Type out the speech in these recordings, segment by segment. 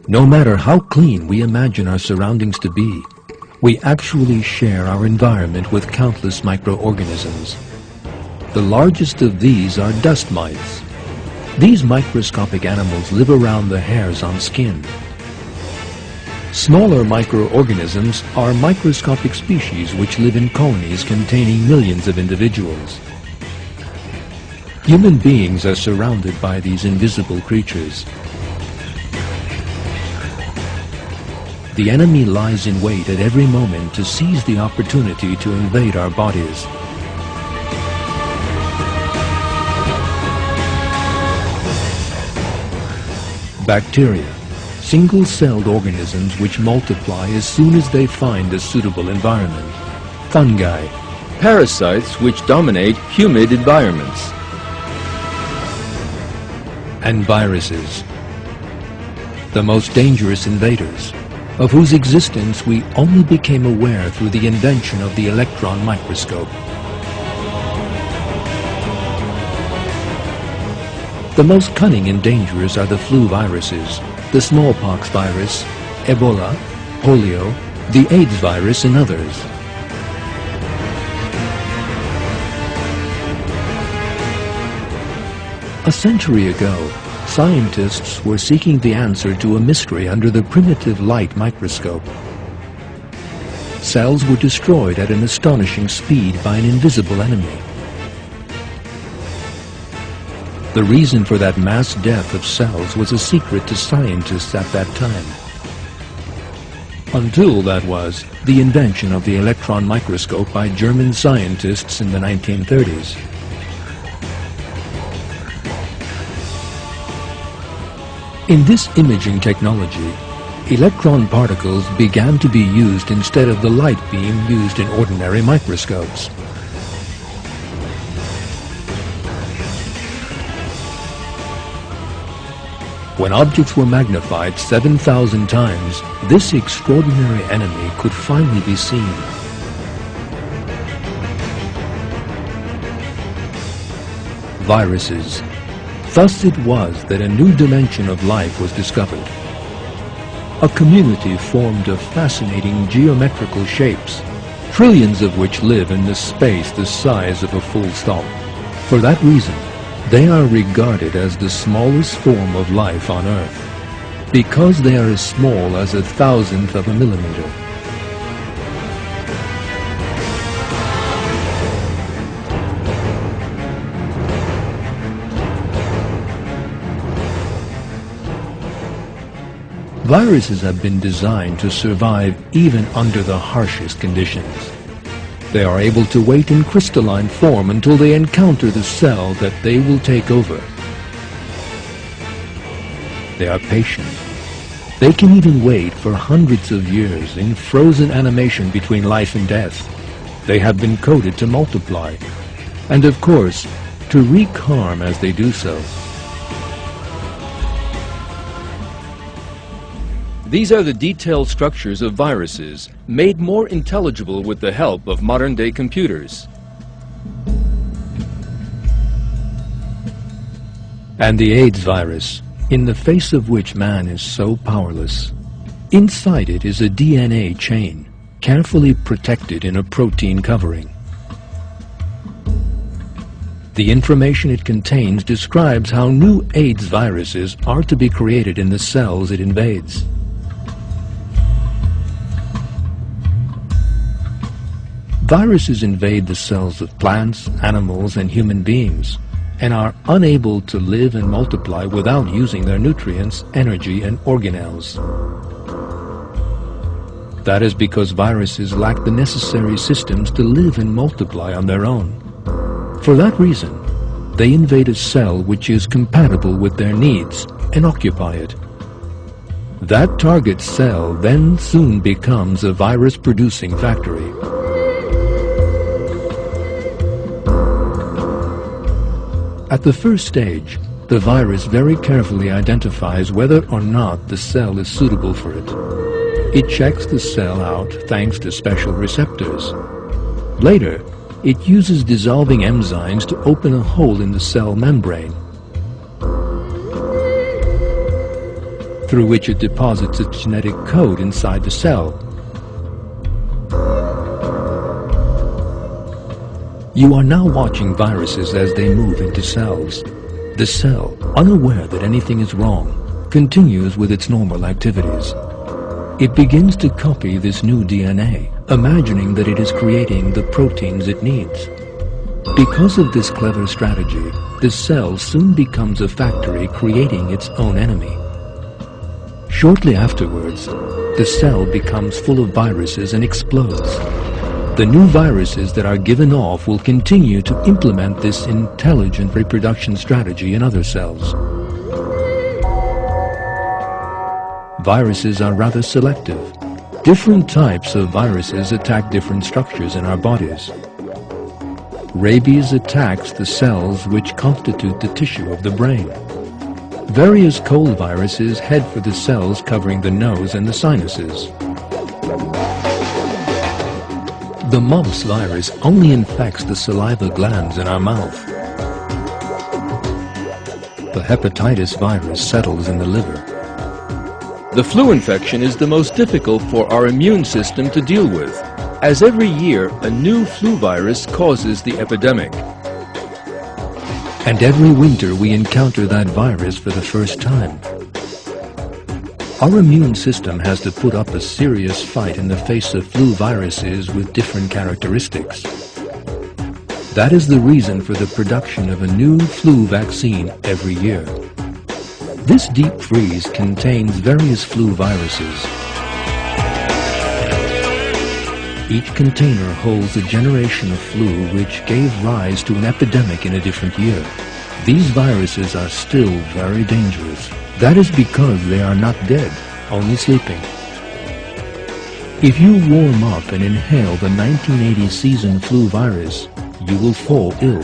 No matter how clean we imagine our surroundings to be, we actually share our environment with countless microorganisms. The largest of these are dust mites. These microscopic animals live around the hairs on skin. Smaller microorganisms are microscopic species which live in colonies containing millions of individuals. Human beings are surrounded by these invisible creatures. The enemy lies in wait at every moment to seize the opportunity to invade our bodies. Bacteria, single-celled organisms which multiply as soon as they find a suitable environment. Fungi, Parasites which dominate humid environments. and viruses, the most dangerous invaders, of whose existence we only became aware through the invention of the electron microscope. The most cunning and dangerous are the flu viruses, the smallpox virus, Ebola, polio, the AIDS virus, and others. A century ago, scientists were seeking the answer to a mystery under the primitive light microscope. Cells were destroyed at an astonishing speed by an invisible enemy. The reason for that mass death of cells was a secret to scientists at that time. Until, that was, the invention of the electron microscope by German scientists in the 1930s. In this imaging technology, electron particles began to be used instead of the light beam used in ordinary microscopes. When objects were magnified 7,000 times, this extraordinary enemy could finally be seen. Viruses. Thus it was that a new dimension of life was discovered. A community formed of fascinating geometrical shapes, trillions of which live in the space the size of a full stop. For that reason, they are regarded as the smallest form of life on Earth, because they are as small as 1,000th of a millimeter. Viruses have been designed to survive even under the harshest conditions. They are able to wait in crystalline form until they encounter the cell that they will take over. They are patient. They can even wait for hundreds of years in frozen animation between life and death. They have been coded to multiply, and of course, to wreak harm as they do so. These are the detailed structures of viruses, made more intelligible with the help of modern-day computers. And the AIDS virus, in the face of which man is so powerless. Inside it is a DNA chain, carefully protected in a protein covering. The information it contains describes how new AIDS viruses are to be created in the cells it invades. Viruses invade the cells of plants, animals, and human beings, and are unable to live and multiply without using their nutrients, energy, and organelles. That is because viruses lack the necessary systems to live and multiply on their own. For that reason, they invade a cell which is compatible with their needs and occupy it. That target cell then soon becomes a virus-producing factory. At the first stage, the virus very carefully identifies whether or not the cell is suitable for it. It checks the cell out thanks to special receptors. Later, it uses dissolving enzymes to open a hole in the cell membrane. through which it deposits its genetic code inside the cell. You are now watching viruses as they move into cells. The cell, unaware that anything is wrong, continues with its normal activities. It begins to copy this new DNA, imagining that it is creating the proteins it needs. Because of this clever strategy, the cell soon becomes a factory creating its own enemy. Shortly afterwards, the cell becomes full of viruses and explodes. The new viruses that are given off will continue to implement this intelligent reproduction strategy in other cells. Viruses are rather selective. Different types of viruses attack different structures in our bodies. Rabies attacks the cells which constitute the tissue of the brain. Various cold viruses head for the cells covering the nose and the sinuses. The mumps virus only infects the saliva glands in our mouth. The hepatitis virus settles in the liver. The flu infection is the most difficult for our immune system to deal with, as every year a new flu virus causes the epidemic. And every winter we encounter that virus for the first time. Our immune system has to put up a serious fight in the face of flu viruses with different characteristics. That is the reason for the production of a new flu vaccine every year. This deep freeze contains various flu viruses. Each container holds a generation of flu which gave rise to an epidemic in a different year. These viruses are still very dangerous. That is because they are not dead, only sleeping. If you warm up and inhale the 1980 season flu virus, you will fall ill.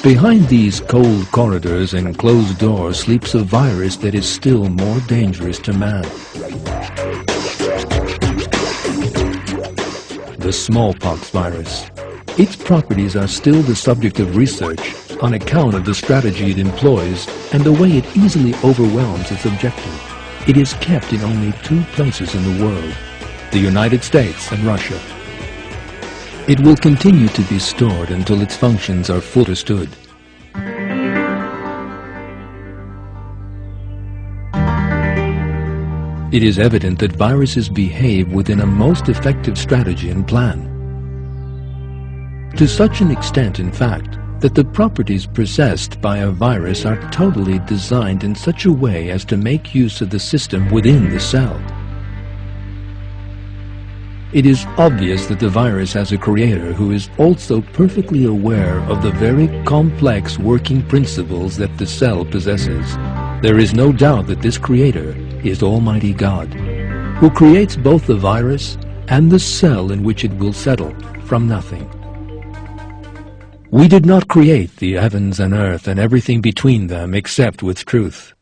Behind these cold corridors and closed doors sleeps a virus that is still more dangerous to man. The smallpox virus. Its properties are still the subject of research on account of the strategy it employs and the way it easily overwhelms its objective. It is kept in only 2 places in the world, the United States and Russia. It will continue to be stored until its functions are fully understood. It is evident that viruses behave within a most effective strategy and plan. To such an extent, in fact, that the properties possessed by a virus are totally designed in such a way as to make use of the system within the cell. It is obvious that the virus has a creator who is also perfectly aware of the very complex working principles that the cell possesses. There is no doubt that this creator is Almighty God, who creates both the virus and the cell in which it will settle from nothing. We did not create the heavens and earth and everything between them except with truth.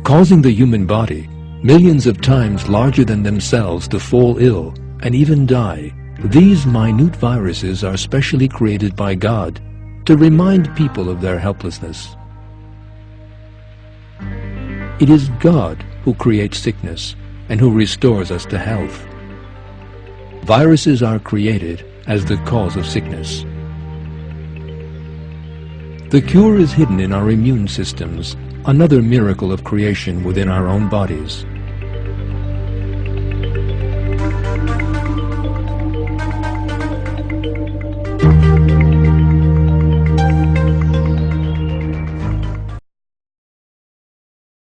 Causing the human body millions of times larger than themselves to fall ill and even die, these minute viruses are specially created by God to remind people of their helplessness. It is God who creates sickness and who restores us to health. Viruses are created as the cause of sickness. The cure is hidden in our immune systems, another miracle of creation within our own bodies.